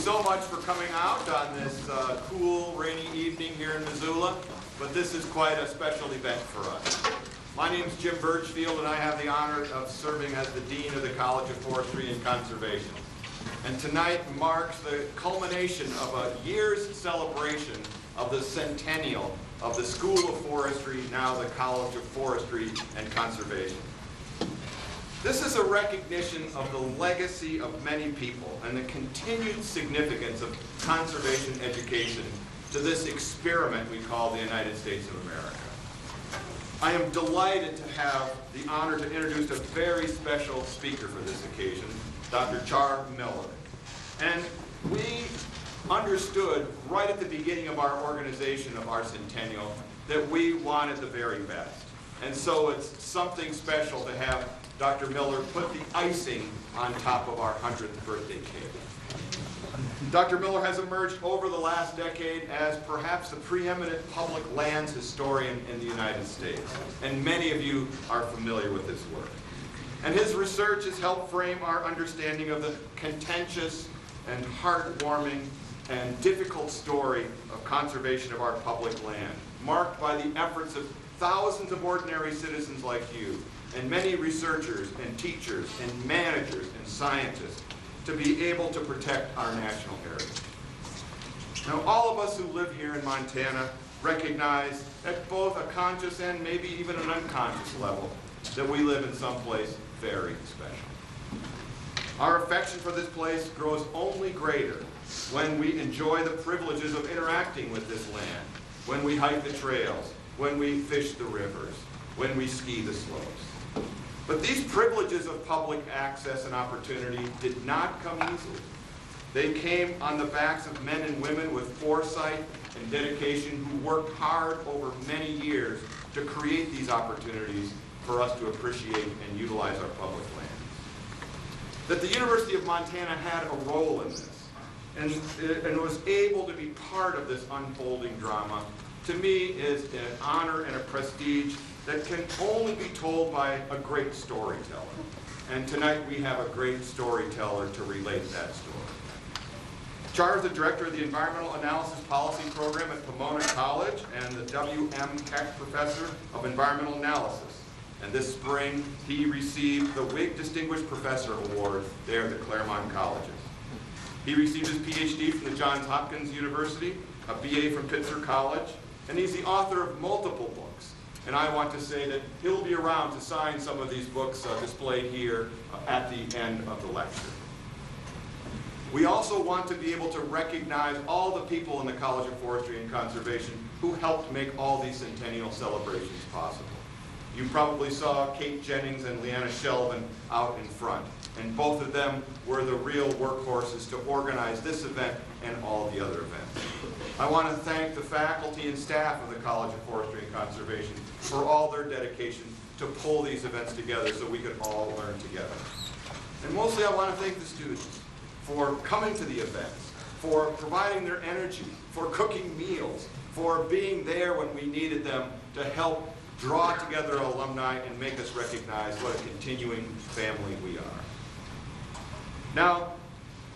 so much for coming out on this cool, rainy evening here in Missoula, but this is quite a special event for us. My name is Jim Birchfield, and I have the honor of serving as the Dean of the College of Forestry and Conservation. And tonight marks the culmination of a year's celebration of the centennial of the School of Forestry, now the College of Forestry and Conservation. This is a recognition of the legacy of many people and the continued significance of conservation education to this experiment we call the United States of America. I am delighted to have the honor to introduce a very special speaker for this occasion, Dr. Char Miller. And we understood right at the beginning of our organization of our centennial that we wanted the very best. And so it's something special to have Dr. Miller put the icing on top of our 100th birthday cake. Dr. Miller has emerged over the last decade as perhaps the preeminent public lands historian in the United States, and many of you are familiar with his work. And his research has helped frame our understanding of the contentious and heartwarming and difficult story of conservation of our public land, marked by the efforts of thousands of ordinary citizens like you, and many researchers and teachers and managers and scientists to be able to protect our national heritage. Now, all of us who live here in Montana recognize at both a conscious and maybe even an unconscious level that we live in some place very special. Our affection for this place grows only greater when we enjoy the privileges of interacting with this land, when we hike the trails, when we fish the rivers, when we ski the slopes. But these privileges of public access and opportunity did not come easily. They came on the backs of men and women with foresight and dedication who worked hard over many years to create these opportunities for us to appreciate and utilize our public land. That the University of Montana had a role in this and was able to be part of this unfolding drama, to me is an honor and a prestige that can only be told by a great storyteller. And tonight we have a great storyteller to relate that story. Char is the director of the Environmental Analysis Policy Program at Pomona College and the W.M. Keck Professor of Environmental Analysis. And this spring, he received the Whig Distinguished Professor Award there at the Claremont Colleges. He received his PhD from the Johns Hopkins University, a BA from Pitzer College, and he's the author of multiple books. And I want to say that he'll be around to sign some of these books displayed here at the end of the lecture. We also want to be able to recognize all the people in the College of Forestry and Conservation who helped make all these centennial celebrations possible. You probably saw Kate Jennings and Leanna Shelvin out in front, and both of them were the real workhorses to organize this event and all the other events. I want to thank the faculty and staff of the College of Forestry and Conservation for all their dedication to pull these events together so we could all learn together. And mostly I want to thank the students for coming to the events, for providing their energy, for cooking meals, for being there when we needed them to help draw together alumni and make us recognize what a continuing family we are. Now,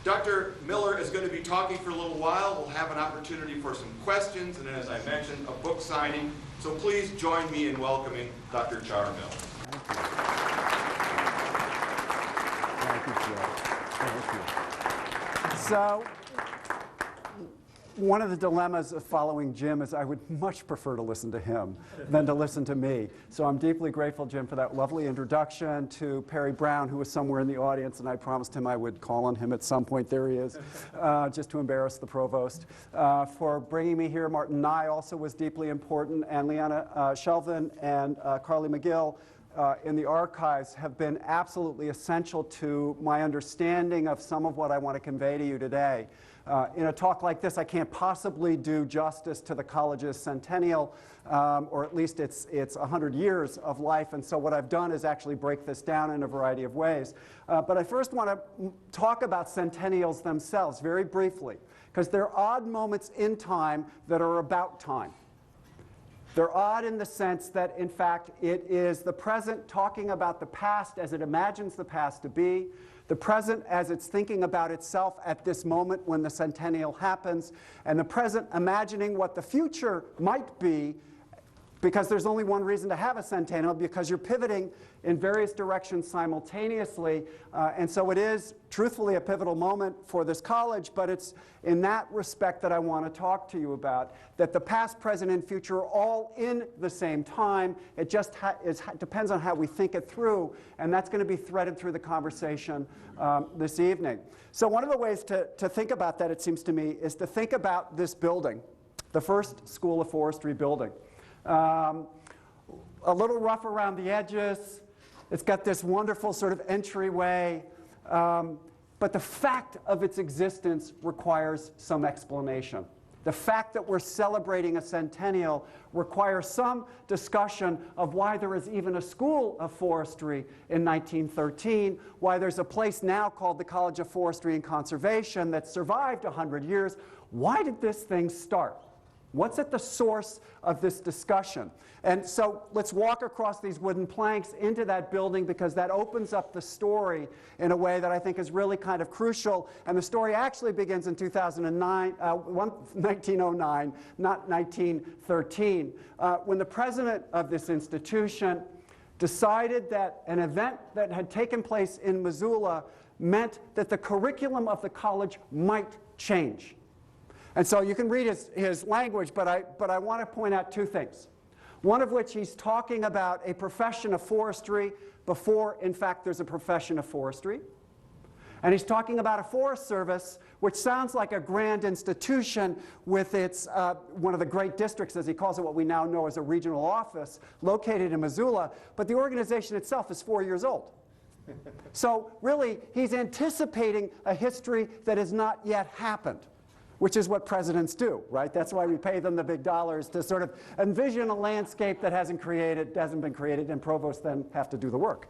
Dr. Miller is going to be talking for a little while. We'll have an opportunity for some questions, and then, as I mentioned, a book signing. So please join me in welcoming Dr. Char Miller. Thank you, Joe. Thank you. So, one of the dilemmas of following Jim is I would much prefer to listen to him than to listen to me. So I'm deeply grateful, Jim, for that lovely introduction, to Perry Brown, who was somewhere in the audience, and I promised him I would call on him at some point. There he is, just to embarrass the provost. For bringing me here, Martin Nye also was deeply important, and Leanna Shelvin and Carly McGill in the archives have been absolutely essential to my understanding of some of what I want to convey to you today. In a talk like this, I can't possibly do justice to the college's centennial, or at least its 100 years of life, and so what I've done is actually break this down in a variety of ways. But I first want to talk about centennials themselves very briefly, because they're odd moments in time that are about time. They're odd in the sense that, in fact, it is the present talking about the past as it imagines the past to be, the present as it's thinking about itself at this moment when the centennial happens, and the present imagining what the future might be, because there's only one reason to have a centennial, because you're pivoting in various directions simultaneously. And so it is, truthfully, a pivotal moment for this college, but it's in that respect that I want to talk to you about, that the past, present, and future are all in the same time. It just depends on how we think it through, and that's going to be threaded through the conversation this evening. So one of the ways to think about that, it seems to me, is to think about this building, the first School of Forestry building. A little rough around the edges. It's got this wonderful sort of entryway. But the fact of its existence requires some explanation. The fact that we're celebrating a centennial requires some discussion of why there is even a School of Forestry in 1913, why there's a place now called the College of Forestry and Conservation that survived 100 years. Why did this thing start? What's at the source of this discussion? And so let's walk across these wooden planks into that building, because that opens up the story in a way that I think is really kind of crucial. And the story actually begins in 1909, not 1913, when the president of this institution decided that an event that had taken place in Missoula meant that the curriculum of the college might change. And so you can read his language, but I want to point out two things. One of which he's talking about a profession of forestry before, in fact, there's a profession of forestry. And he's talking about a Forest Service, which sounds like a grand institution with its, one of the great districts, as he calls it, what we now know as a regional office, located in Missoula. But the organization itself is 4 years old. So really, he's anticipating a history that has not yet happened, which is what presidents do, right? That's why we pay them the big dollars to sort of envision a landscape that hasn't been created, and provosts then have to do the work.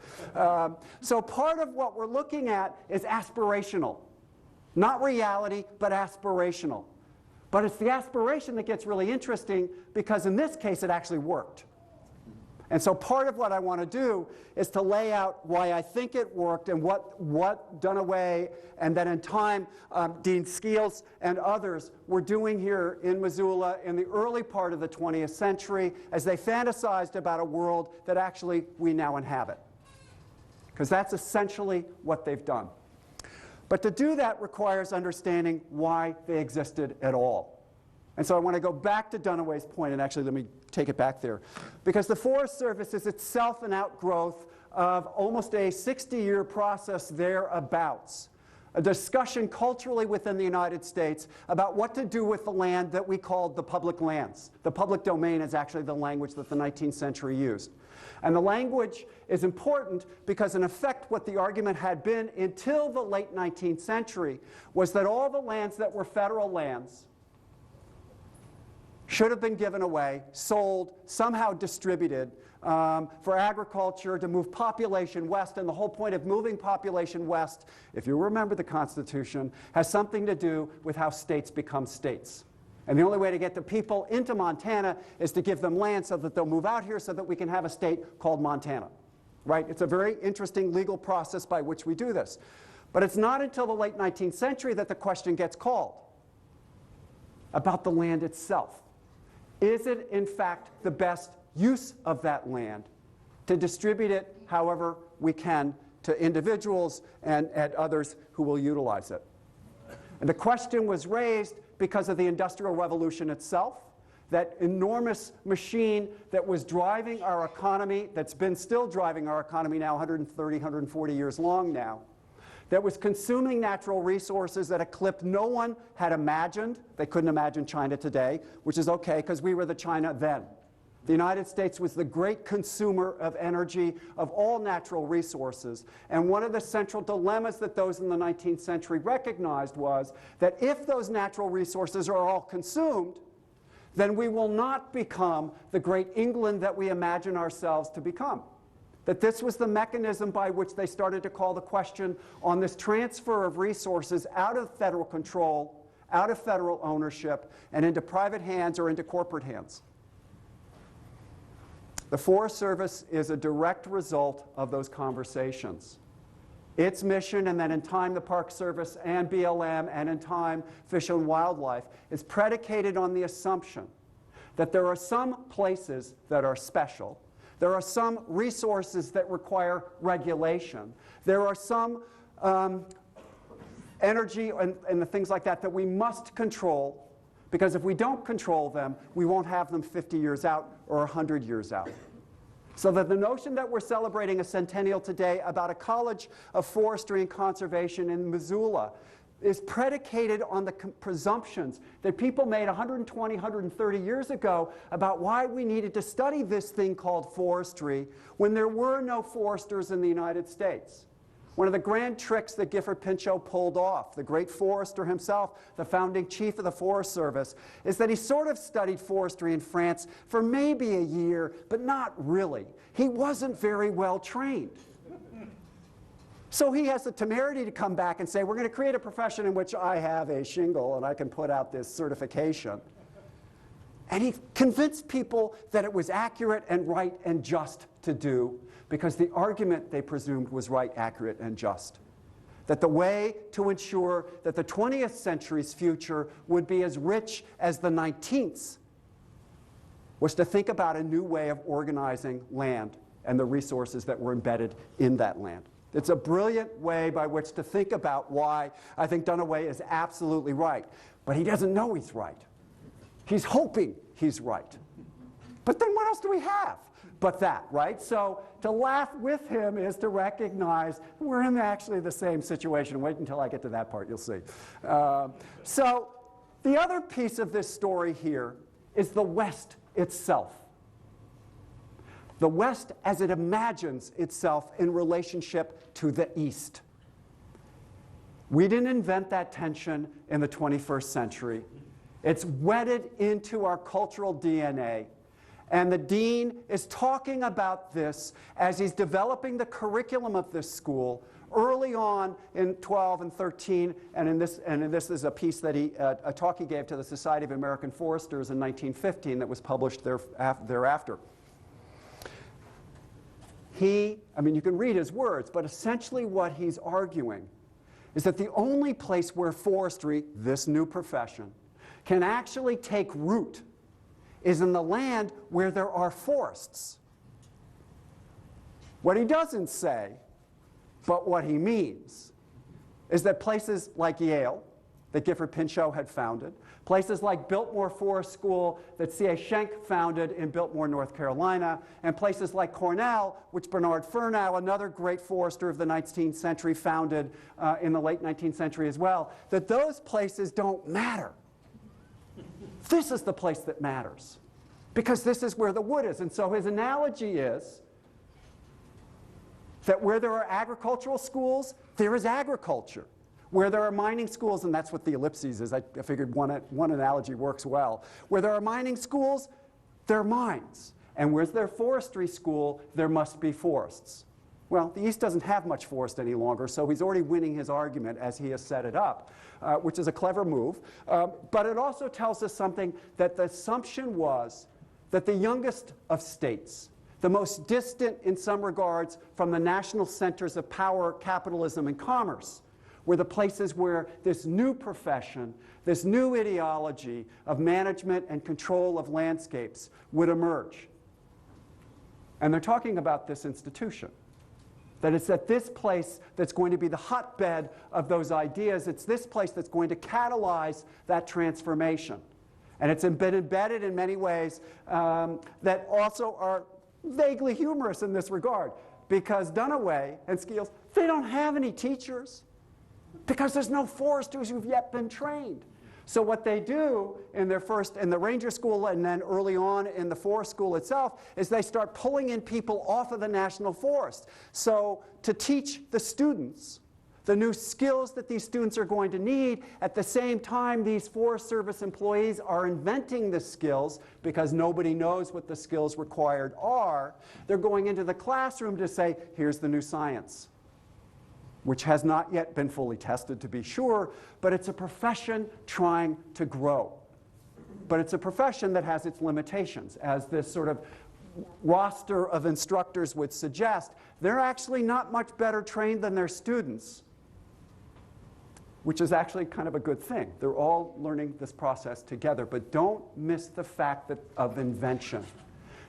So part of what we're looking at is aspirational. Not reality, but aspirational. But it's the aspiration that gets really interesting, because in this case it actually worked. And so part of what I want to do is to lay out why I think it worked, and what Dunaway and then in time Dean Skeels and others were doing here in Missoula in the early part of the 20th century as they fantasized about a world that actually we now inhabit. Because that's essentially what they've done. But to do that requires understanding why they existed at all. And so I want to go back to Dunaway's point, and actually let me take it back there. Because the Forest Service is itself an outgrowth of almost a 60-year process thereabouts. A discussion culturally within the United States about what to do with the land that we called the public lands. The public domain is actually the language that the 19th century used. And the language is important because, in effect, what the argument had been until the late 19th century was that all the lands that were federal lands should have been given away, sold, somehow distributed for agriculture to move population west. And the whole point of moving population west, if you remember the Constitution, has something to do with how states become states. And the only way to get the people into Montana is to give them land so that they'll move out here so that we can have a state called Montana. Right? It's a very interesting legal process by which we do this. But it's not until the late 19th century that the question gets called about the land itself. Is it, in fact, the best use of that land to distribute it however we can to individuals and others who will utilize it? And the question was raised because of the Industrial Revolution itself, that enormous machine that was driving our economy, that's been still driving our economy now 130, 140 years long now, that was consuming natural resources at a clip no one had imagined. They couldn't imagine China today, which is okay because we were the China then. The United States was the great consumer of energy, of all natural resources. And one of the central dilemmas that those in the 19th century recognized was that if those natural resources are all consumed, then we will not become the great England that we imagine ourselves to become. That this was the mechanism by which they started to call the question on this transfer of resources out of federal control, out of federal ownership, and into private hands or into corporate hands. The Forest Service is a direct result of those conversations. Its mission, and then in time the Park Service and BLM, and in time Fish and Wildlife, is predicated on the assumption that there are some places that are special, there are some resources that require regulation, there are some energy and the things like that that we must control, because if we don't control them, we won't have them 50 years out or 100 years out. So that the notion that we're celebrating a centennial today about a college of forestry and conservation in Missoula is predicated on the presumptions that people made 120, 130 years ago about why we needed to study this thing called forestry when there were no foresters in the United States. One of the grand tricks that Gifford Pinchot pulled off, the great forester himself, the founding chief of the Forest Service, is that he sort of studied forestry in France for maybe a year, but not really. He wasn't very well trained. So he has the temerity to come back and say, we're going to create a profession in which I have a shingle and I can put out this certification. And he convinced people that it was accurate and right and just to do, because the argument they presumed was right, accurate, and just. That the way to ensure that the 20th century's future would be as rich as the 19th's was to think about a new way of organizing land and the resources that were embedded in that land. It's a brilliant way by which to think about why I think Dunaway is absolutely right. But he doesn't know he's right. He's hoping he's right. But then what else do we have but that, right? So to laugh with him is to recognize we're in actually the same situation. Wait until I get to that part, you'll see. So the other piece of this story here is the West itself. The West as it imagines itself in relationship to the East. We didn't invent that tension in the 21st century. It's wedded into our cultural DNA. And the dean is talking about this as he's developing the curriculum of this school early on in 12 and 13, and this is a piece that a talk he gave to the Society of American Foresters in 1915 that was published thereafter. You can read his words, but essentially what he's arguing is that the only place where forestry, this new profession, can actually take root is in the land where there are forests. What he doesn't say, but what he means, is that places like Yale, that Gifford Pinchot had founded, places like Biltmore Forest School that C.A. Schenck founded in Biltmore, North Carolina, and places like Cornell, which Bernard Fernau, another great forester of the 19th century, founded in the late 19th century as well, that those places don't matter. This is the place that matters, because this is where the wood is. And so his analogy is that where there are agricultural schools, there is agriculture. Where there are mining schools, and that's what the ellipses is, I figured one analogy works well. Where there are mining schools, there are mines. And where's there forestry school, there must be forests. Well, the East doesn't have much forest any longer, so he's already winning his argument as he has set it up, which is a clever move. But it also tells us something, that the assumption was that the youngest of states, the most distant in some regards from the national centers of power, capitalism, and commerce, were the places where this new profession, this new ideology of management and control of landscapes would emerge. And they're talking about this institution. That it's at this place that's going to be the hotbed of those ideas. It's this place that's going to catalyze that transformation. And it's been embedded in many ways that also are vaguely humorous in this regard. Because Dunaway and Skeels, they don't have any teachers. Because there's no foresters who've yet been trained. So what they do in the ranger school and then early on in the forest school itself is they start pulling in people off of the national forest. So to teach the students the new skills that these students are going to need, at the same time these Forest Service employees are inventing the skills because nobody knows what the skills required are, they're going into the classroom to say, here's the new science, which has not yet been fully tested to be sure, but it's a profession trying to grow. But it's a profession that has its limitations as this sort of roster of instructors would suggest, they're actually not much better trained than their students, which is actually kind of a good thing. They're all learning this process together, but don't miss the fact of invention.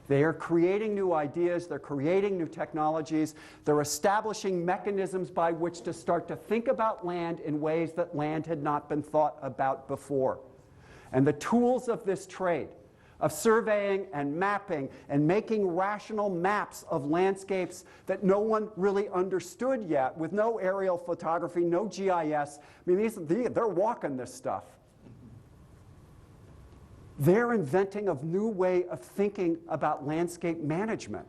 They are creating new ideas, they're creating new technologies, they're establishing mechanisms by which to start to think about land in ways that land had not been thought about before. And the tools of this trade, of surveying and mapping and making rational maps of landscapes that no one really understood yet, with no aerial photography, no GIS. I mean, they're walking this stuff. They're inventing a new way of thinking about landscape management.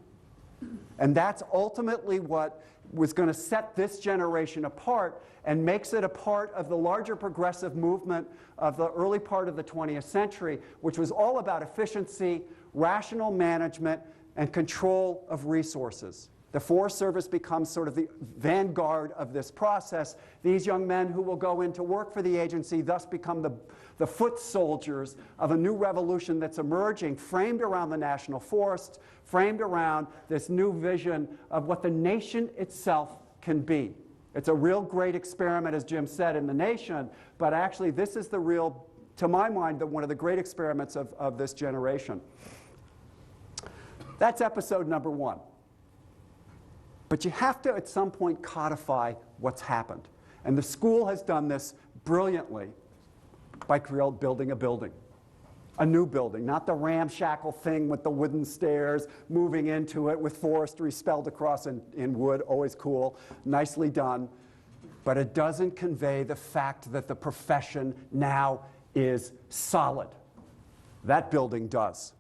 And that's ultimately what was going to set this generation apart and makes it a part of the larger progressive movement of the early part of the 20th century, which was all about efficiency, rational management, and control of resources. The Forest Service becomes sort of the vanguard of this process. These young men who will go into work for the agency thus become the foot soldiers of a new revolution that's emerging, framed around the national forests, framed around this new vision of what the nation itself can be. It's a real great experiment, as Jim said, in the nation, but actually this is the real, to my mind, one of the great experiments of this generation. That's episode number 1. But you have to, at some point, codify what's happened. And the school has done this brilliantly by building a building. A new building, not the ramshackle thing with the wooden stairs, moving into it with forestry spelled across in wood, always cool, nicely done. But it doesn't convey the fact that the profession now is solid. That building does.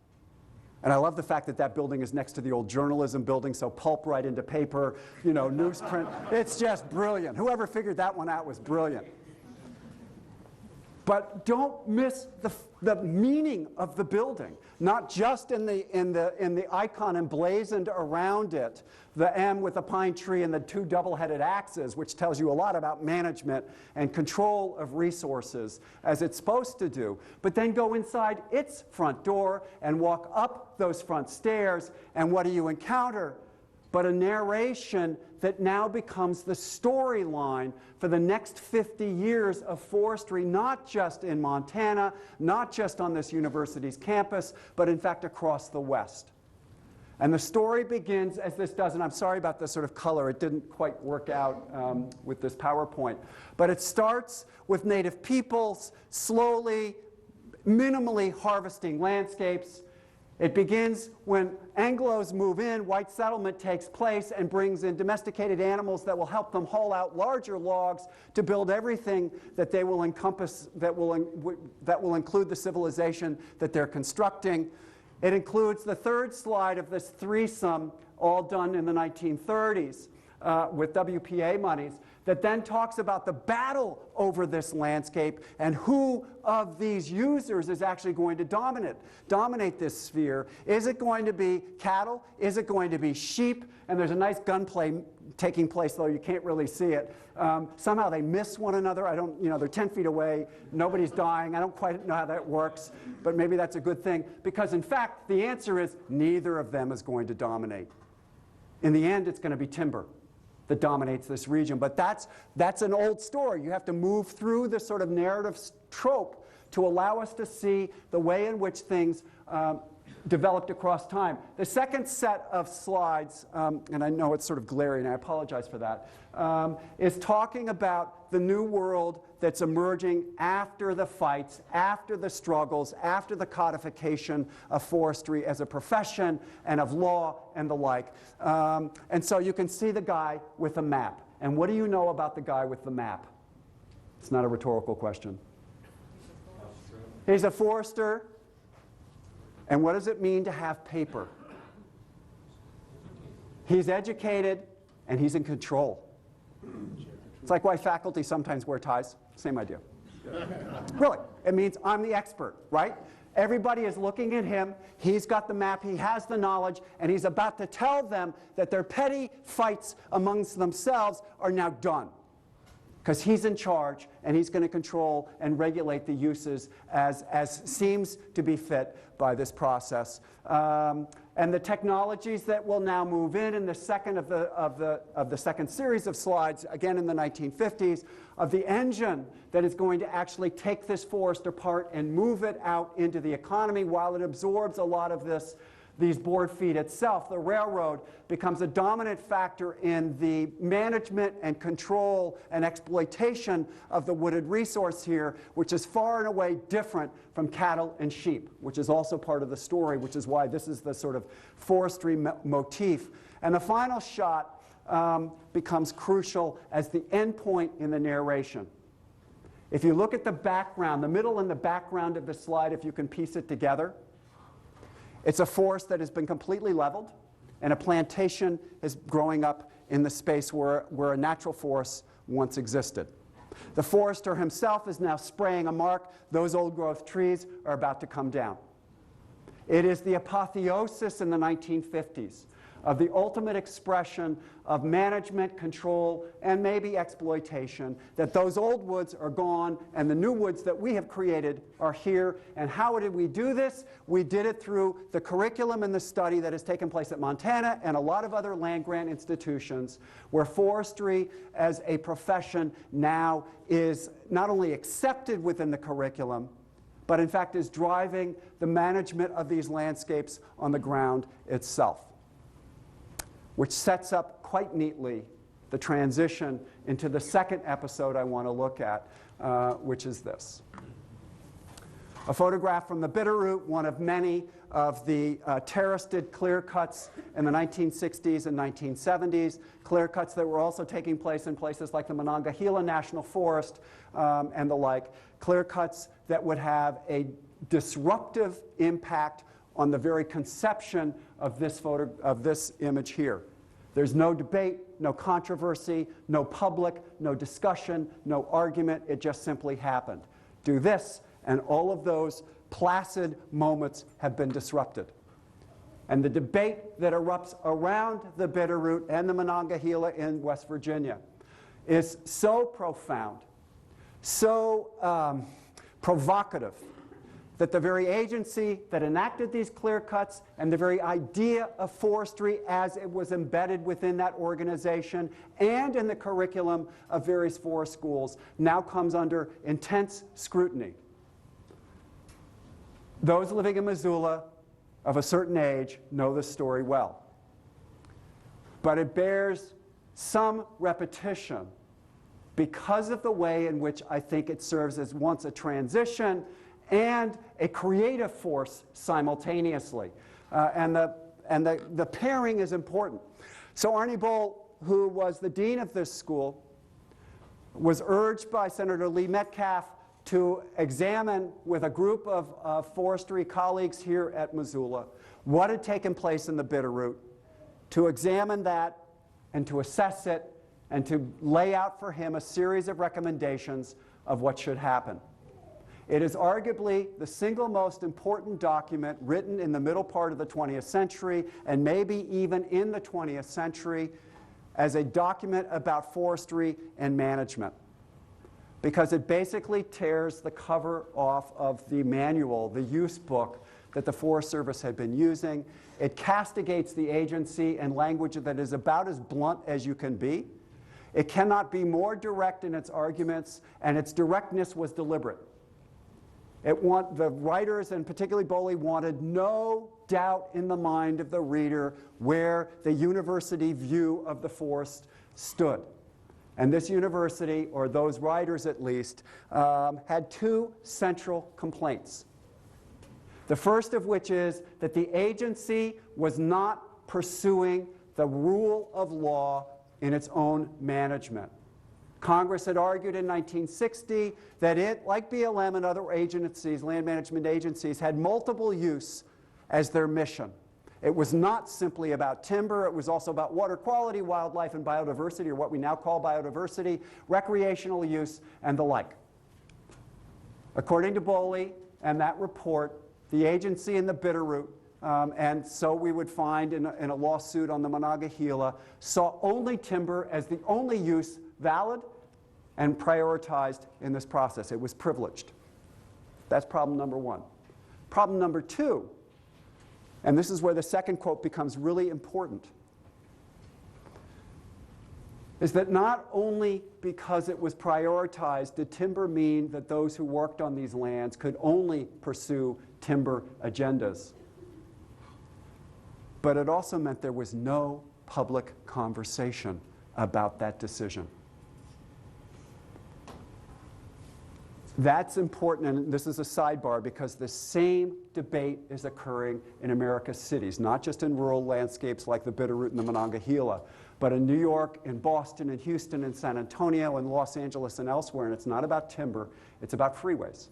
And I love the fact that that building is next to the old journalism building, so pulp right into paper, newsprint. It's just brilliant. Whoever figured that one out was brilliant. But don't miss the meaning of the building, not just in the icon emblazoned around it, the M with the pine tree and the 2 double-headed axes, which tells you a lot about management and control of resources, as it's supposed to do. But then go inside its front door and walk up those front stairs, and what do you encounter? But a narration that now becomes the storyline for the next 50 years of forestry, not just in Montana, not just on this university's campus, but in fact across the West. And the story begins as this does, and I'm sorry about the sort of color, it didn't quite work out with this PowerPoint, but it starts with native peoples slowly, minimally harvesting landscapes. It begins when Anglos move in, white settlement takes place and brings in domesticated animals that will help them haul out larger logs to build everything that they will encompass, that will include the civilization that they're constructing. It includes the third slide of this threesome, all done in the 1930s with WPA monies, that then talks about the battle over this landscape and who of these users is actually going to dominate this sphere. Is it going to be cattle? Is it going to be sheep? And there's a nice gunplay taking place, though you can't really see it. Somehow they miss one another. They're 10 feet away. Nobody's dying. I don't quite know how that works, but maybe that's a good thing, because in fact, the answer is neither of them is going to dominate. In the end, it's going to be timber that dominates this region. But that's an old story. You have to move through this sort of narrative trope to allow us to see the way in which things developed across time. The second set of slides, and I know it's sort of glaring, I apologize for that, is talking about the new world that's emerging after the fights, after the struggles, after the codification of forestry as a profession and of law and the like. And so you can see the guy with a map. And what do you know about the guy with the map? It's not a rhetorical question. He's a forester. And what does it mean to have paper? He's educated and he's in control. It's like why faculty sometimes wear ties. Same idea. Really, it means I'm the expert, right? Everybody is looking at him. He's got the map, he has the knowledge, and he's about to tell them that their petty fights amongst themselves are now done. because he's in charge and he's going to control and regulate the uses as seems to be fit by this process. And the technologies that will now move in the second of the second series of slides, again in the 1950s, of the engine that is going to actually take this forest apart and move it out into the economy while it absorbs a lot of these board feet itself. The railroad becomes a dominant factor in the management and control and exploitation of the wooded resource here, which is far and away different from cattle and sheep, which is also part of the story, which is why this is the sort of forestry motif. And the final shot becomes crucial as the end point in the narration. If you look at the background, the middle and the background of the slide, if you can piece it together, it's a forest that has been completely leveled, and a plantation is growing up in the space where a natural forest once existed. The forester himself is now spraying a mark. Those old-growth trees are about to come down. It is the apotheosis in the 1950s of the ultimate expression of management, control, and maybe exploitation, that those old woods are gone and the new woods that we have created are here. And how did we do this? We did it through the curriculum and the study that has taken place at Montana and a lot of other land-grant institutions, where forestry as a profession now is not only accepted within the curriculum, but in fact is driving the management of these landscapes on the ground itself, which sets up quite neatly the transition into the second episode I want to look at, which is this. A photograph from the Bitterroot, one of many of the terraced clear cuts in the 1960s and 1970s, clear cuts that were also taking place in places like the Monongahela National Forest and the like, clear cuts that would have a disruptive impact on the very conception of this image here. There's no debate, no controversy, no public, no discussion, no argument. It just simply happened. Do this, and all of those placid moments have been disrupted. And the debate that erupts around the Bitterroot and the Monongahela in West Virginia is so profound, so provocative, that the very agency that enacted these clear cuts and the very idea of forestry as it was embedded within that organization and in the curriculum of various forest schools now comes under intense scrutiny. Those living in Missoula of a certain age know this story well. But it bears some repetition because of the way in which I think it serves as once a transition and a creative force simultaneously. And the pairing is important. So Arnie Bohl, who was the dean of this school, was urged by Senator Lee Metcalf to examine with a group of forestry colleagues here at Missoula what had taken place in the Bitterroot, to examine that and to assess it and to lay out for him a series of recommendations of what should happen. It is arguably the single most important document written in the middle part of the 20th century, and maybe even in the 20th century, as a document about forestry and management, because it basically tears the cover off of the manual, the use book that the Forest Service had been using. It castigates the agency in language that is about as blunt as you can be. It cannot be more direct in its arguments, and its directness was deliberate. The writers, and particularly Bohle, wanted no doubt in the mind of the reader where the university view of the forest stood. And this university, or those writers at least, had two central complaints. The first of which is that the agency was not pursuing the rule of law in its own management. Congress had argued in 1960 that it, like BLM and other agencies, land management agencies, had multiple use as their mission. It was not simply about timber, it was also about water quality, wildlife, and biodiversity, or what we now call biodiversity, recreational use, and the like. According to Bohle and that report, the agency in the Bitterroot, and so we would find in a lawsuit on the Monongahela, saw only timber as the only use valid and prioritized in this process. It was privileged. That's problem number one. Problem number two, and this is where the second quote becomes really important, is that not only because it was prioritized did timber mean that those who worked on these lands could only pursue timber agendas, but it also meant there was no public conversation about that decision. That's important, and this is a sidebar, because the same debate is occurring in America's cities, not just in rural landscapes like the Bitterroot and the Monongahela, but in New York, in Boston, in Houston, in San Antonio, in Los Angeles, and elsewhere. And it's not about timber, it's about freeways.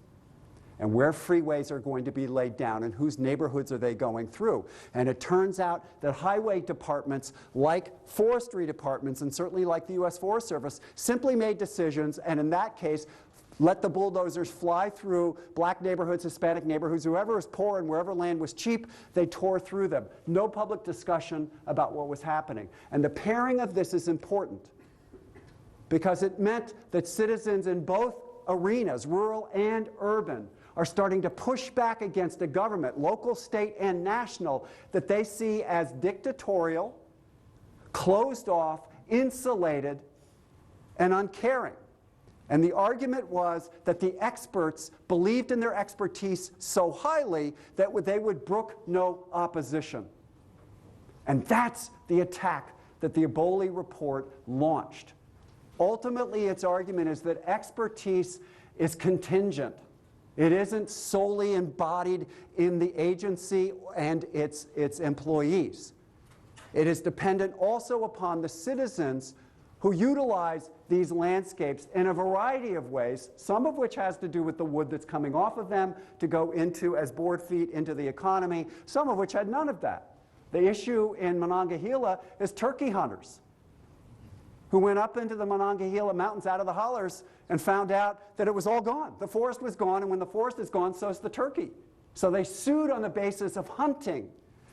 And where freeways are going to be laid down and whose neighborhoods are they going through. And it turns out that highway departments, like forestry departments, and certainly like the U.S. Forest Service, simply made decisions, and in that case, let the bulldozers fly through black neighborhoods, Hispanic neighborhoods, whoever was poor and wherever land was cheap, they tore through them. No public discussion about what was happening. And the pairing of this is important because it meant that citizens in both arenas, rural and urban, are starting to push back against a government, local, state, and national, that they see as dictatorial, closed off, insulated, and uncaring. And the argument was that the experts believed in their expertise so highly that they would brook no opposition. And that's the attack that the Eboli report launched. Ultimately, its argument is that expertise is contingent. It isn't solely embodied in the agency and its employees. It is dependent also upon the citizens who utilize these landscapes in a variety of ways, some of which has to do with the wood that's coming off of them to go into as board feet into the economy, some of which had none of that. The issue in Monongahela is turkey hunters who went up into the Monongahela mountains out of the hollers and found out that it was all gone. The forest was gone, and when the forest is gone, so is the turkey. So they sued on the basis of hunting,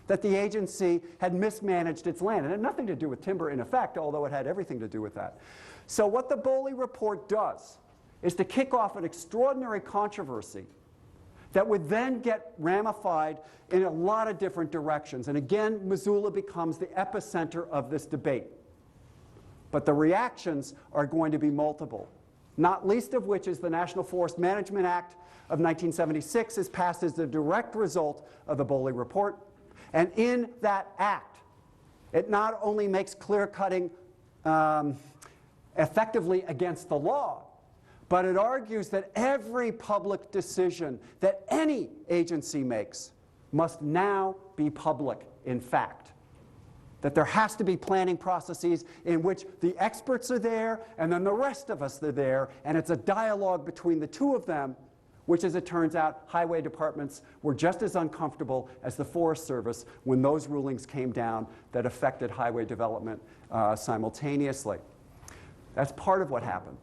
that the agency had mismanaged its land. It had nothing to do with timber in effect, although it had everything to do with that. So what the Eboli report does is to kick off an extraordinary controversy that would then get ramified in a lot of different directions. And again, Missoula becomes the epicenter of this debate. But the reactions are going to be multiple, not least of which is the National Forest Management Act of 1976 is passed as the direct result of the Eboli report. And in that act, it not only makes clear-cutting effectively against the law, but it argues that every public decision that any agency makes must now be public in fact. That there has to be planning processes in which the experts are there and then the rest of us are there, and it's a dialogue between the two of them, which, as it turns out, highway departments were just as uncomfortable as the Forest Service when those rulings came down that affected highway development simultaneously. That's part of what happened.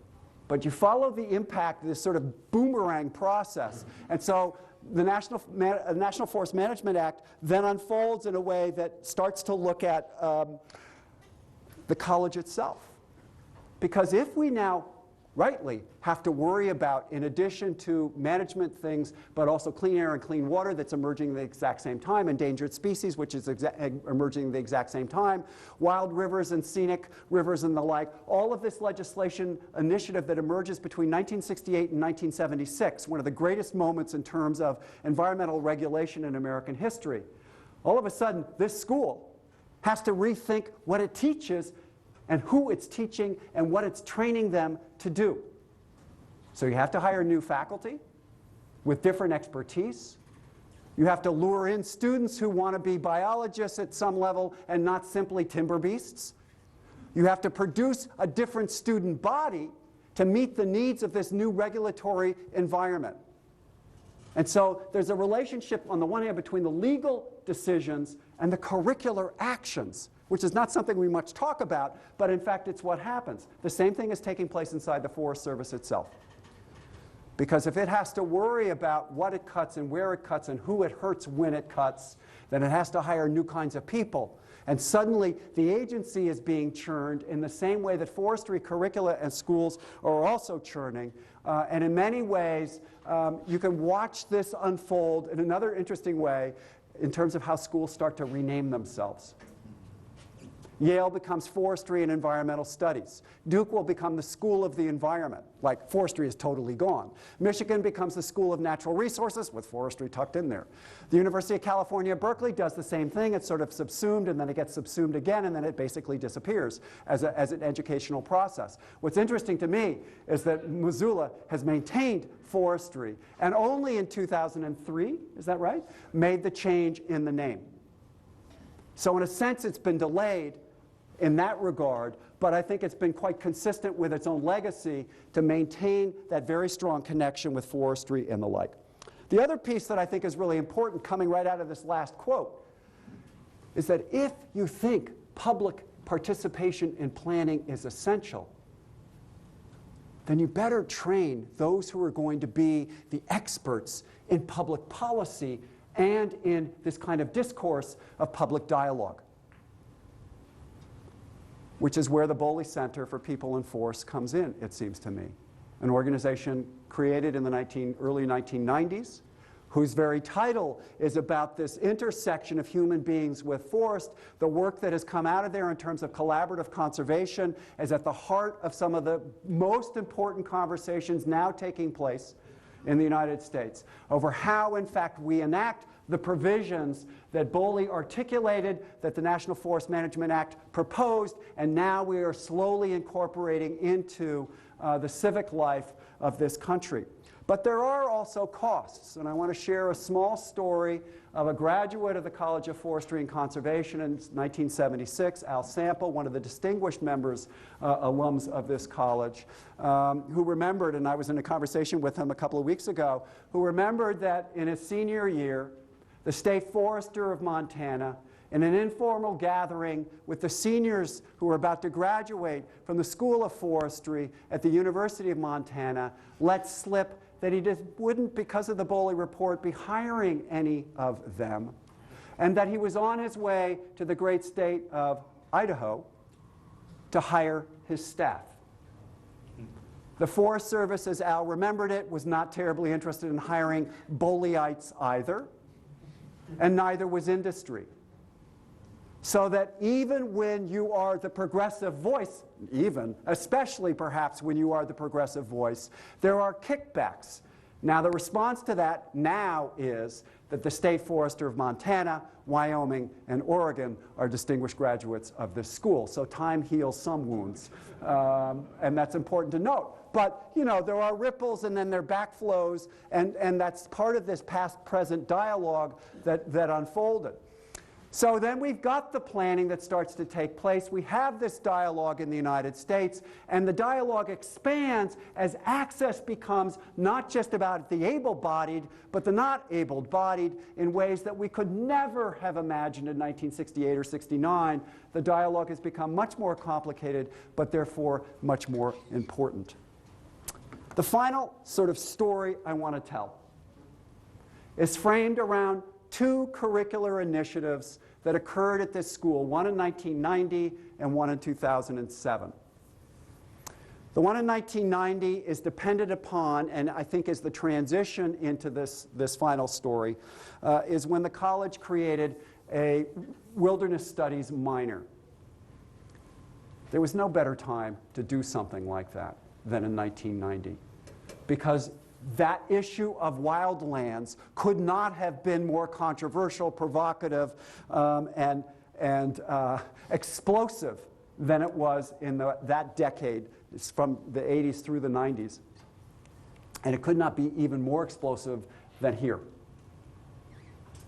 But you follow the impact of this sort of boomerang process. And so the National Forest Management Act then unfolds in a way that starts to look at the college itself. Because if we now rightly have to worry about, in addition to management things, but also clean air and clean water that's emerging at the exact same time, endangered species, which is emerging at the exact same time, wild rivers and scenic rivers and the like, all of this legislation initiative that emerges between 1968 and 1976, one of the greatest moments in terms of environmental regulation in American history. All of a sudden, this school has to rethink what it teaches and who it's teaching and what it's training them to do. So you have to hire new faculty with different expertise. You have to lure in students who want to be biologists at some level and not simply timber beasts. You have to produce a different student body to meet the needs of this new regulatory environment. And so there's a relationship on the one hand between the legal decisions and the curricular actions, which is not something we much talk about, but in fact it's what happens. The same thing is taking place inside the Forest Service itself. Because if it has to worry about what it cuts and where it cuts and who it hurts when it cuts, then it has to hire new kinds of people. And suddenly, the agency is being churned in the same way that forestry curricula and schools are also churning. And in many ways, you can watch this unfold in another interesting way in terms of how schools start to rename themselves. Yale becomes Forestry and Environmental Studies. Duke will become the School of the Environment, like forestry is totally gone. Michigan becomes the School of Natural Resources, with forestry tucked in there. The University of California, Berkeley does the same thing. It's sort of subsumed, and then it gets subsumed again, and then it basically disappears as an educational process. What's interesting to me is that Missoula has maintained forestry, and only in 2003, is that right, made the change in the name. So in a sense, it's been delayed in that regard, but I think it's been quite consistent with its own legacy to maintain that very strong connection with forestry and the like. The other piece that I think is really important, coming right out of this last quote, is that if you think public participation in planning is essential, then you better train those who are going to be the experts in public policy and in this kind of discourse of public dialogue, which is where the Boley Center for People and Force comes in, it seems to me. An organization created in the early 1990s, whose very title is about this intersection of human beings with forest. The work that has come out of there in terms of collaborative conservation is at the heart of some of the most important conversations now taking place in the United States over how, in fact, we enact the provisions that Boley articulated, that the National Forest Management Act proposed, and now we are slowly incorporating into the civic life of this country. But there are also costs, and I want to share a small story of a graduate of the College of Forestry and Conservation in 1976, Al Sample, one of the distinguished members, alums of this college, who remembered, and I was in a conversation with him a couple of weeks ago, who remembered that in his senior year, the state forester of Montana, in an informal gathering with the seniors who were about to graduate from the School of Forestry at the University of Montana, let slip that he just wouldn't, because of the Boley report, be hiring any of them, and that he was on his way to the great state of Idaho to hire his staff. The Forest Service, as Al remembered it, was not terribly interested in hiring Boleyites either, and neither was industry. So that even when you are the progressive voice, especially perhaps when you are the progressive voice, there are kickbacks. Now the response to that now is that the State Forester of Montana, Wyoming, and Oregon are distinguished graduates of this school. So time heals some wounds, and that's important to note. But, you know, there are ripples and then there are backflows, and that's part of this past-present dialogue that unfolded. So then we've got the planning that starts to take place. We have this dialogue in the United States, and the dialogue expands as access becomes not just about the able-bodied, but the not able-bodied in ways that we could never have imagined in 1968 or 69. The dialogue has become much more complicated, but therefore much more important. The final sort of story I want to tell is framed around two curricular initiatives that occurred at this school, one in 1990 and one in 2007. The one in 1990 is dependent upon, and I think is the transition into this final story, is when the college created a wilderness studies minor. There was no better time to do something like that than in 1990, because that issue of wildlands could not have been more controversial, provocative, and explosive than it was in that decade, from the 80s through the 90s. And it could not be even more explosive than here.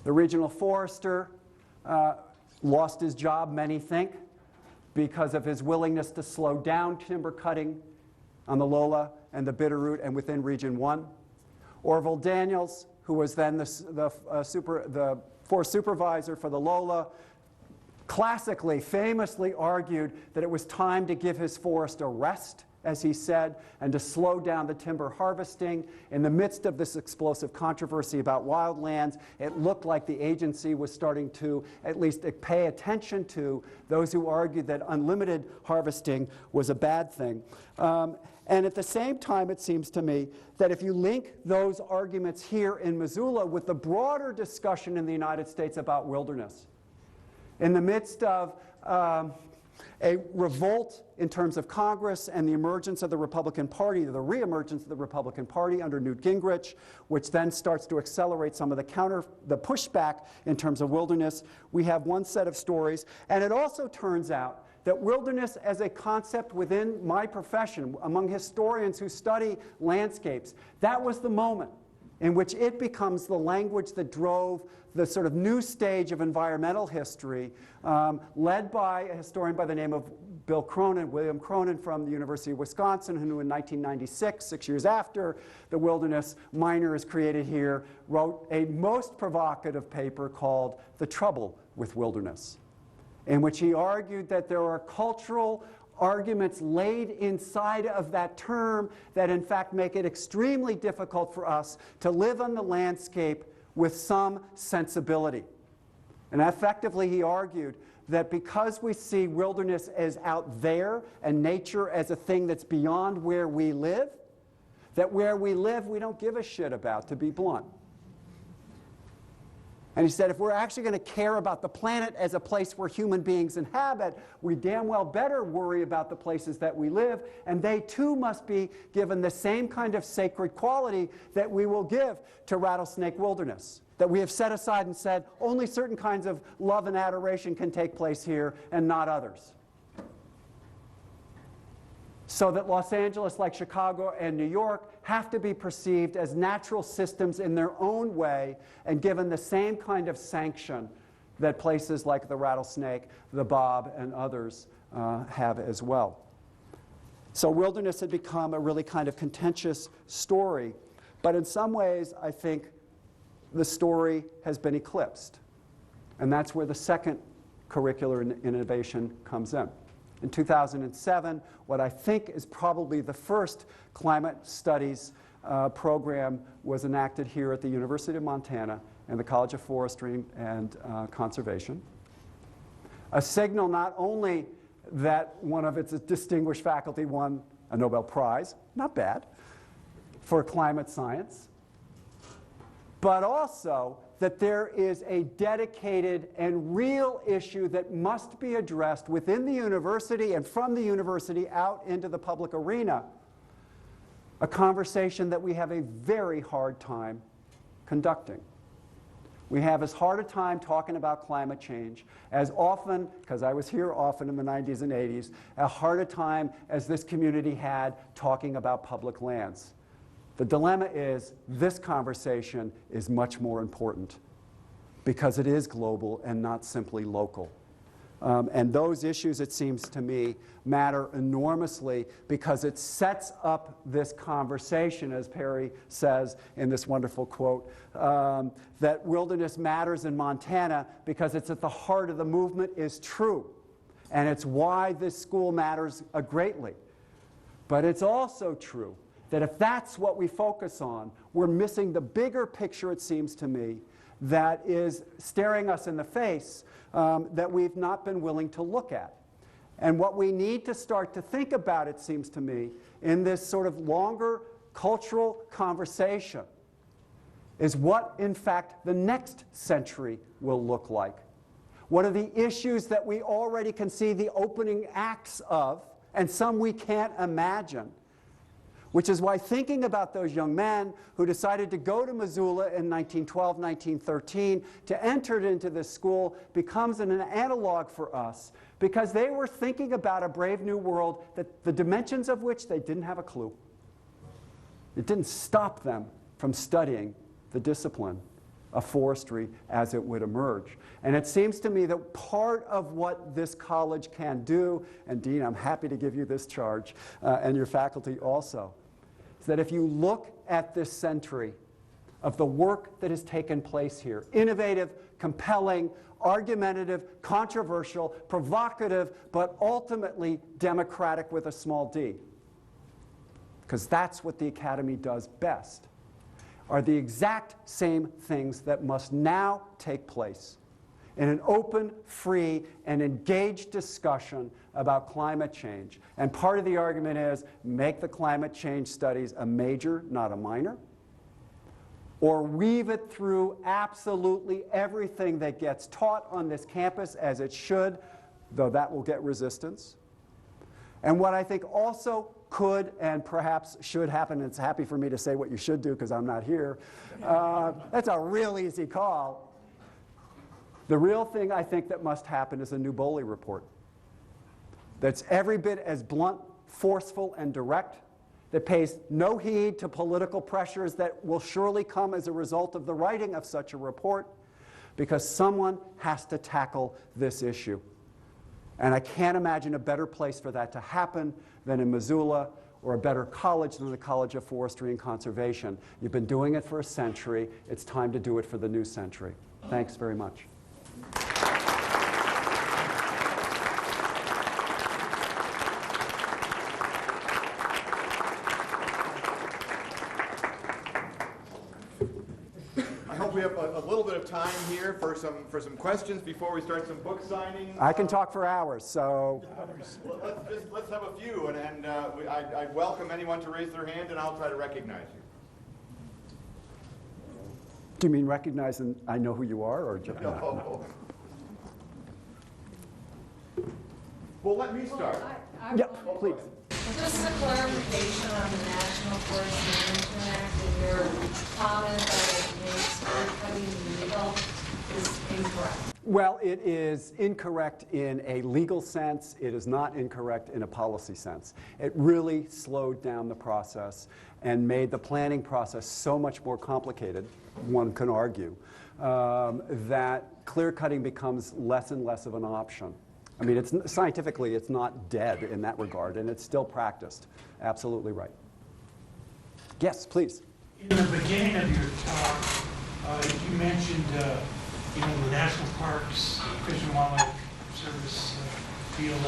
The regional forester lost his job, many think, because of his willingness to slow down timber cutting on the Lola and the Bitterroot and within Region 1. Orville Daniels, who was then the forest supervisor for the Lola, famously argued that it was time to give his forest a rest as he said, and to slow down the timber harvesting. In the midst of this explosive controversy about wildlands, it looked like the agency was starting to at least pay attention to those who argued that unlimited harvesting was a bad thing. And at the same time, it seems to me that if you link those arguments here in Missoula with the broader discussion in the United States about wilderness, in the midst of a revolt in terms of Congress and the emergence of the Republican Party, the reemergence of the Republican Party under Newt Gingrich, which then starts to accelerate some of the pushback in terms of wilderness, we have one set of stories. And it also turns out that wilderness as a concept within my profession, among historians who study landscapes, that was the moment in which it becomes the language that drove the sort of new stage of environmental history, led by a historian by the name of William Cronin from the University of Wisconsin, who in 1996, 6 years after the wilderness minor is created here, wrote a most provocative paper called The Trouble with Wilderness, in which he argued that there are cultural arguments laid inside of that term that in fact make it extremely difficult for us to live on the landscape with some sensibility. And effectively he argued that because we see wilderness as out there and nature as a thing that's beyond where we live, that where we live we don't give a shit about, to be blunt. And he said if we're actually going to care about the planet as a place where human beings inhabit, we damn well better worry about the places that we live, and they too must be given the same kind of sacred quality that we will give to Rattlesnake Wilderness, that we have set aside and said only certain kinds of love and adoration can take place here and not others. So that Los Angeles, like Chicago and New York, have to be perceived as natural systems in their own way and given the same kind of sanction that places like the Rattlesnake, the Bob, and others have as well. So wilderness had become a really kind of contentious story, but in some ways I think the story has been eclipsed. And that's where the second curricular innovation comes in. In 2007, what I think is probably the first climate studies program was enacted here at the University of Montana and the College of Forestry and Conservation. A signal not only that one of its distinguished faculty won a Nobel Prize, not bad, for climate science, but also that there is a dedicated and real issue that must be addressed within the university and from the university out into the public arena, a conversation that we have a very hard time conducting. We have as hard a time talking about climate change as often, because I was here often in the 90s and 80s, a harder time as this community had talking about public lands. The dilemma is this conversation is much more important because it is global and not simply local. And those issues, it seems to me, matter enormously because it sets up this conversation, as Perry says in this wonderful quote, that wilderness matters in Montana because it's at the heart of the movement is true. And it's why this school matters greatly. But it's also true that if that's what we focus on, we're missing the bigger picture, it seems to me, that is staring us in the face that we've not been willing to look at. And what we need to start to think about, it seems to me, in this sort of longer cultural conversation is what, in fact, the next century will look like. What are the issues that we already can see the opening acts of, and some we can't imagine? Which is why thinking about those young men who decided to go to Missoula in 1912, 1913, to enter into this school becomes an analog for us because they were thinking about a brave new world, that the dimensions of which they didn't have a clue. It didn't stop them from studying the discipline of forestry as it would emerge. And it seems to me that part of what this college can do, and Dean, I'm happy to give you this charge, and your faculty also, is that if you look at this century of the work that has taken place here, innovative, compelling, argumentative, controversial, provocative, but ultimately democratic with a small d, because that's what the Academy does best, are the exact same things that must now take place in an open, free, and engaged discussion about climate change. And part of the argument is make the climate change studies a major, not a minor, or weave it through absolutely everything that gets taught on this campus as it should, though that will get resistance. And what I think also could and perhaps should happen, and it's happy for me to say what you should do because I'm not here, that's a real easy call. The real thing I think that must happen is a new Bowley report that's every bit as blunt, forceful, and direct, that pays no heed to political pressures that will surely come as a result of the writing of such a report, because someone has to tackle this issue. And I can't imagine a better place for that to happen than in Missoula, or a better college than the College of Forestry and Conservation. You've been doing it for a century. It's time to do it for the new century. Thanks very much. We have a little bit of time here for some questions before we start some book signing. I can talk for hours, so. Let's have a few, and I'd welcome anyone to raise their hand, and I'll try to recognize you. Do you mean recognize and I know who you are, or just? No. Well, let me start. Yep, please. Just a clarification on the National Forest Management Act and your comment that it makes clear cutting legal is incorrect. Well, it is incorrect in a legal sense. It is not incorrect in a policy sense. It really slowed down the process and made the planning process so much more complicated, one can argue, that clear cutting becomes less and less of an option. I mean, scientifically, it's not dead in that regard, and it's still practiced. Absolutely right. Yes, please. In the beginning of your talk, you mentioned, the national parks, Fish and Wildlife Service field,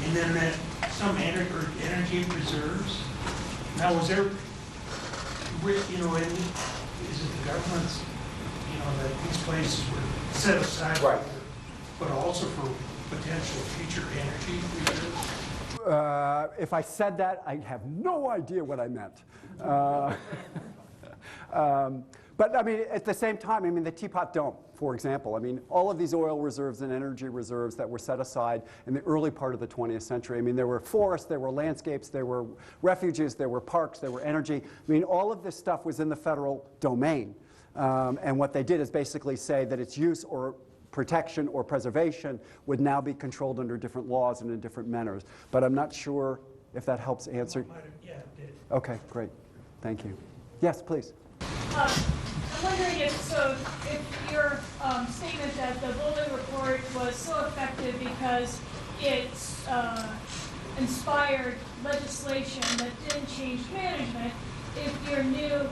and then some energy preserves. Now, was there, is it the government's, that these places were set aside, right, but also for potential future energy reserves? If I said that, I have no idea what I meant. But I mean, at the same time, I mean, the Teapot Dome, for example, I mean, all of these oil reserves and energy reserves that were set aside in the early part of the 20th century, I mean, there were forests, there were landscapes, there were refuges, there were parks, there were energy. I mean, all of this stuff was in the federal domain. And what they did is basically say that its use or protection or preservation would now be controlled under different laws and in different manners. But I'm not sure if that helps answer. Yeah, it did. Okay, great. Thank you. Yes, please. I'm wondering if your statement that the Bowley report was so effective because it inspired legislation that didn't change management, if your new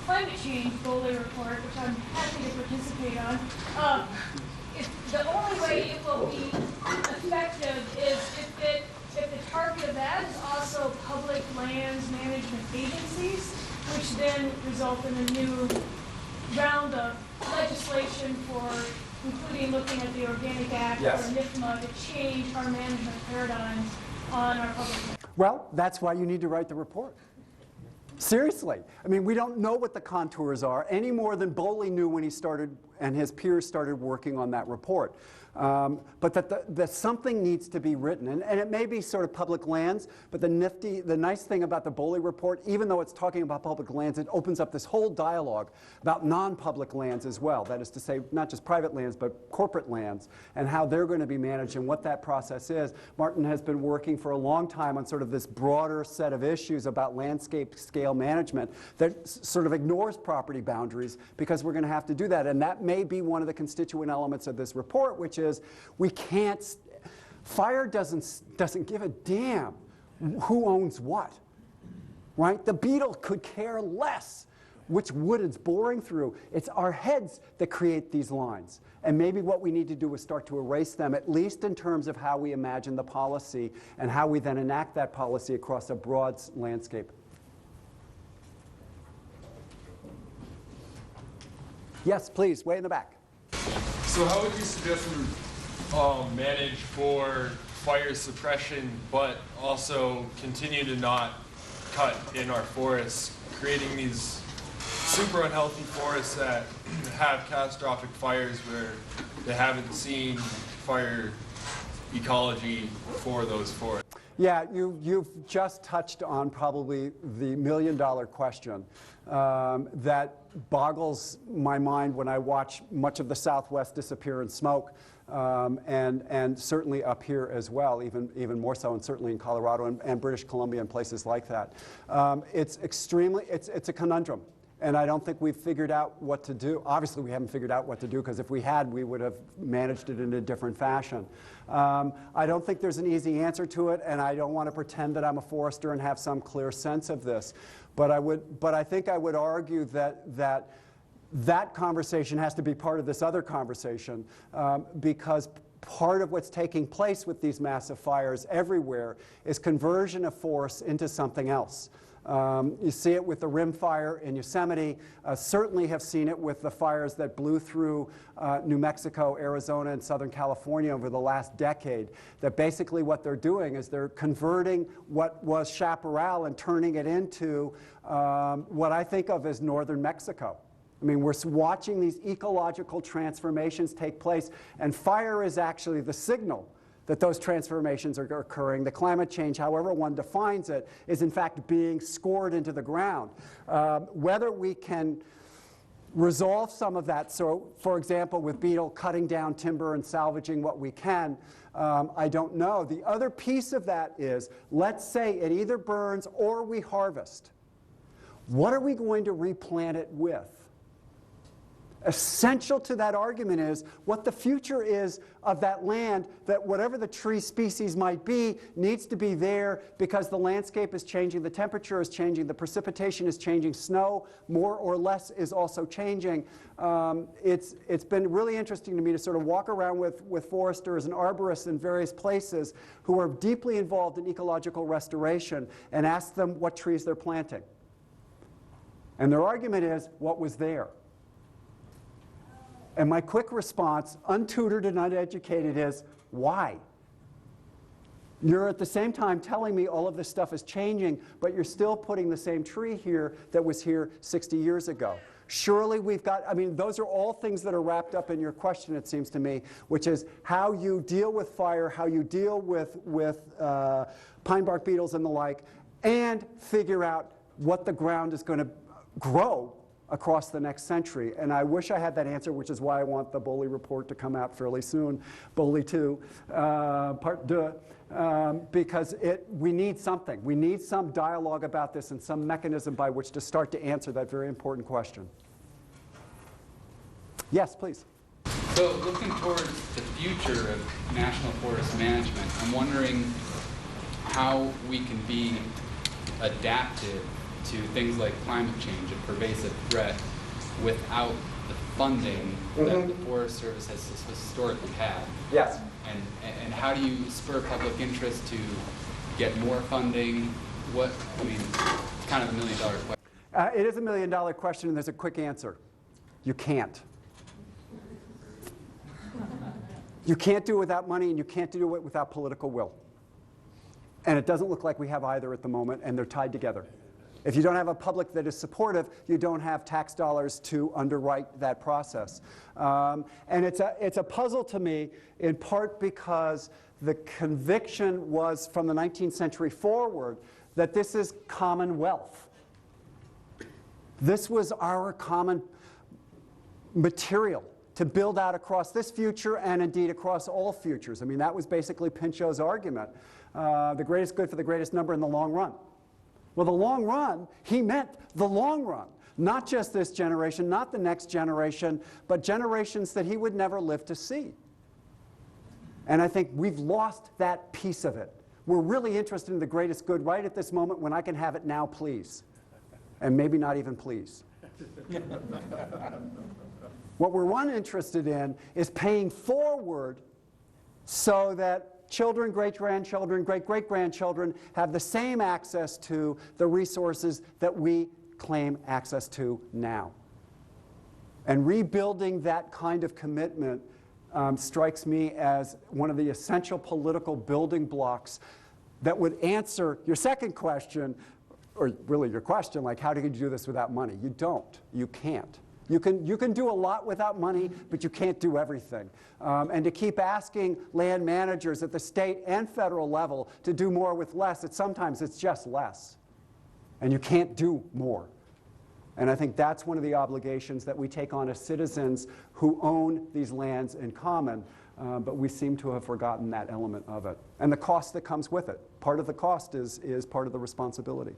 climate change Bowley report, which I'm happy to participate on, if the only way it will be effective is if the target of that is also public lands management agencies, which then result in a new round of legislation for, including looking at the Organic Act or NIFMA, to change our management paradigms on our public lands. Well, that's why you need to write the report. Seriously. I mean, we don't know what the contours are any more than Bowley knew when he started and his peers started working on that report. But that something needs to be written. And it may be sort of public lands, but the nice thing about the Bowley report, even though it's talking about public lands, it opens up this whole dialogue about non-public lands as well. That is to say, not just private lands, but corporate lands, and how they're going to be managed and what that process is. Martin has been working for a long time on sort of this broader set of issues about landscape scale management that sort of ignores property boundaries, because we're going to have to do that. And that may be one of the constituent elements of this report, which is we can't, fire doesn't give a damn who owns what, right? The beetle could care less which wood it's boring through. It's our heads that create these lines. And maybe what we need to do is start to erase them, at least in terms of how we imagine the policy and how we then enact that policy across a broad landscape. Yes, please, way in the back. So how would you suggest we manage for fire suppression, but also continue to not cut in our forests, creating these super unhealthy forests that have catastrophic fires where they haven't seen fire ecology for those forests? Yeah, you've just touched on probably the million-dollar question that boggles my mind when I watch much of the Southwest disappear in smoke, and certainly up here as well, even more so, and certainly in Colorado and British Columbia and places like that. It's a conundrum. And I don't think we've figured out what to do. Obviously, we haven't figured out what to do, because if we had, we would have managed it in a different fashion. I don't think there's an easy answer to it, and I don't want to pretend that I'm a forester and have some clear sense of this. But I think I would argue that conversation has to be part of this other conversation, because part of what's taking place with these massive fires everywhere is conversion of forest into something else. You see it with the rim fire in Yosemite, certainly have seen it with the fires that blew through New Mexico, Arizona, and Southern California over the last decade, that basically what they're doing is they're converting what was chaparral and turning it into what I think of as northern Mexico. I mean, we're watching these ecological transformations take place, and fire is actually the signal that those transformations are occurring. The climate change, however one defines it, is in fact being scored into the ground. Whether we can resolve some of that, so for example with beetle cutting down timber and salvaging what we can, I don't know. The other piece of that is, let's say it either burns or we harvest. What are we going to replant it with? Essential to that argument is what the future is of that land, that whatever the tree species might be needs to be there, because the landscape is changing, the temperature is changing, the precipitation is changing, snow more or less is also changing. It's been really interesting to me to sort of walk around with foresters and arborists in various places who are deeply involved in ecological restoration and ask them what trees they're planting. And their argument is what was there. And my quick response, untutored and uneducated, is why? You're at the same time telling me all of this stuff is changing, but you're still putting the same tree here that was here 60 years ago. Surely we've got, I mean, those are all things that are wrapped up in your question, it seems to me, which is how you deal with fire, how you deal with pine bark beetles and the like, and figure out what the ground is going to grow across the next century. And I wish I had that answer, which is why I want the Boley report to come out fairly soon, Boley 2, part 2, because we need something. We need some dialogue about this and some mechanism by which to start to answer that very important question. Yes, please. So looking towards the future of national forest management, I'm wondering how we can be adaptive to things like climate change, a pervasive threat, without the funding that the Forest Service has historically had. Yes. And how do you spur public interest to get more funding? What, I mean, it's kind of a million-dollar question. It is a million-dollar question, and there's a quick answer. You can't. You can't do it without money, and you can't do it without political will. And it doesn't look like we have either at the moment, and they're tied together. If you don't have a public that is supportive, you don't have tax dollars to underwrite that process. And it's a puzzle to me, in part because the conviction was from the 19th century forward that this is commonwealth. This was our common material to build out across this future and indeed across all futures. I mean, that was basically Pinchot's argument. The greatest good for the greatest number in the long run. Well, the long run, he meant the long run. Not just this generation, not the next generation, but generations that he would never live to see. And I think we've lost that piece of it. We're really interested in the greatest good right at this moment when I can have it now, please. And maybe not even please. What we're uninterested in is paying forward so that children, great-grandchildren, great-great-grandchildren have the same access to the resources that we claim access to now. And rebuilding that kind of commitment strikes me as one of the essential political building blocks that would answer your second question, or really your question, like how do you do this without money? You don't. You can't. You can do a lot without money, but you can't do everything. And to keep asking land managers at the state and federal level to do more with less, sometimes it's just less. And you can't do more. And I think that's one of the obligations that we take on as citizens who own these lands in common, but we seem to have forgotten that element of it. And the cost that comes with it. Part of the cost is part of the responsibility.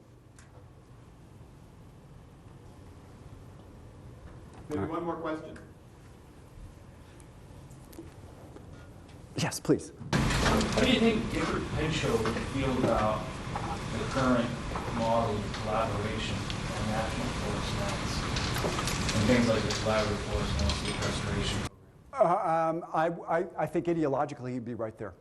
Maybe one more question. Yes, please. What do you think Gifford Pinchot would feel about the current model of collaboration on national forest lands and things like the collaborative forest landscape restoration program? I think ideologically he'd be right there.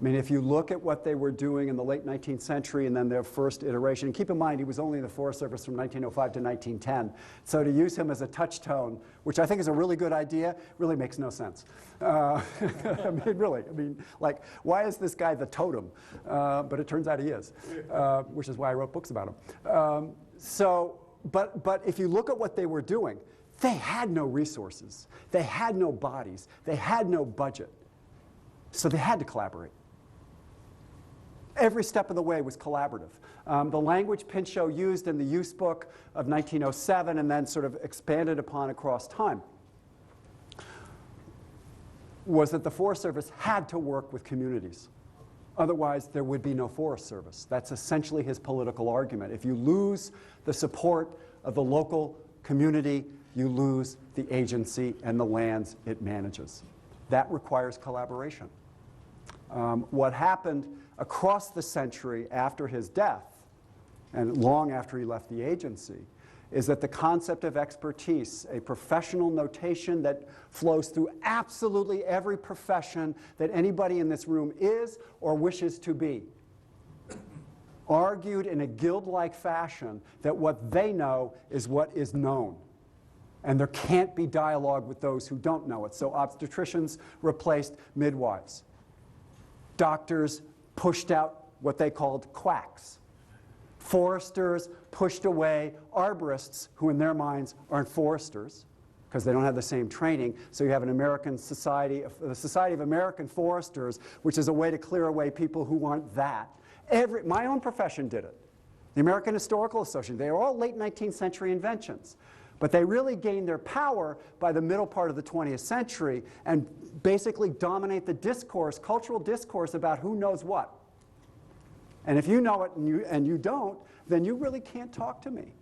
I mean, if you look at what they were doing in the late 19th century and then their first iteration, and keep in mind he was only in the Forest Service from 1905 to 1910, so to use him as a touchstone, which I think is a really good idea, really makes no sense. I mean, like, why is this guy the totem? But it turns out he is, which is why I wrote books about him. But if you look at what they were doing, they had no resources, they had no bodies, they had no budget, so they had to collaborate. Every step of the way was collaborative. The language Pinchot used in the use book of 1907 and then sort of expanded upon across time was that the Forest Service had to work with communities. Otherwise, there would be no Forest Service. That's essentially his political argument. If you lose the support of the local community, you lose the agency and the lands it manages. That requires collaboration. What happened across the century after his death, and long after he left the agency, is that the concept of expertise, a professional notation that flows through absolutely every profession that anybody in this room is or wishes to be, argued in a guild-like fashion that what they know is what is known. And there can't be dialogue with those who don't know it. So obstetricians replaced midwives. Doctors pushed out what they called quacks. Foresters pushed away arborists, who in their minds aren't foresters, because they don't have the same training. So you have an American society, the Society of American Foresters, which is a way to clear away people who aren't that. My own profession did it. The American Historical Association, they are all late 19th century inventions. But they really gained their power by the middle part of the 20th century and basically dominate the discourse, cultural discourse about who knows what. And if you know it and you don't, then you really can't talk to me.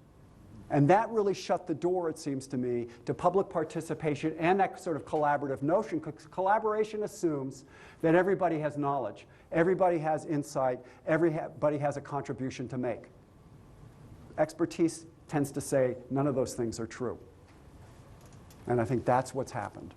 And that really shut the door, it seems to me, to public participation and that sort of collaborative notion, because collaboration assumes that everybody has knowledge, everybody has insight, everybody has a contribution to make. Expertise tends to say none of those things are true. And I think that's what's happened.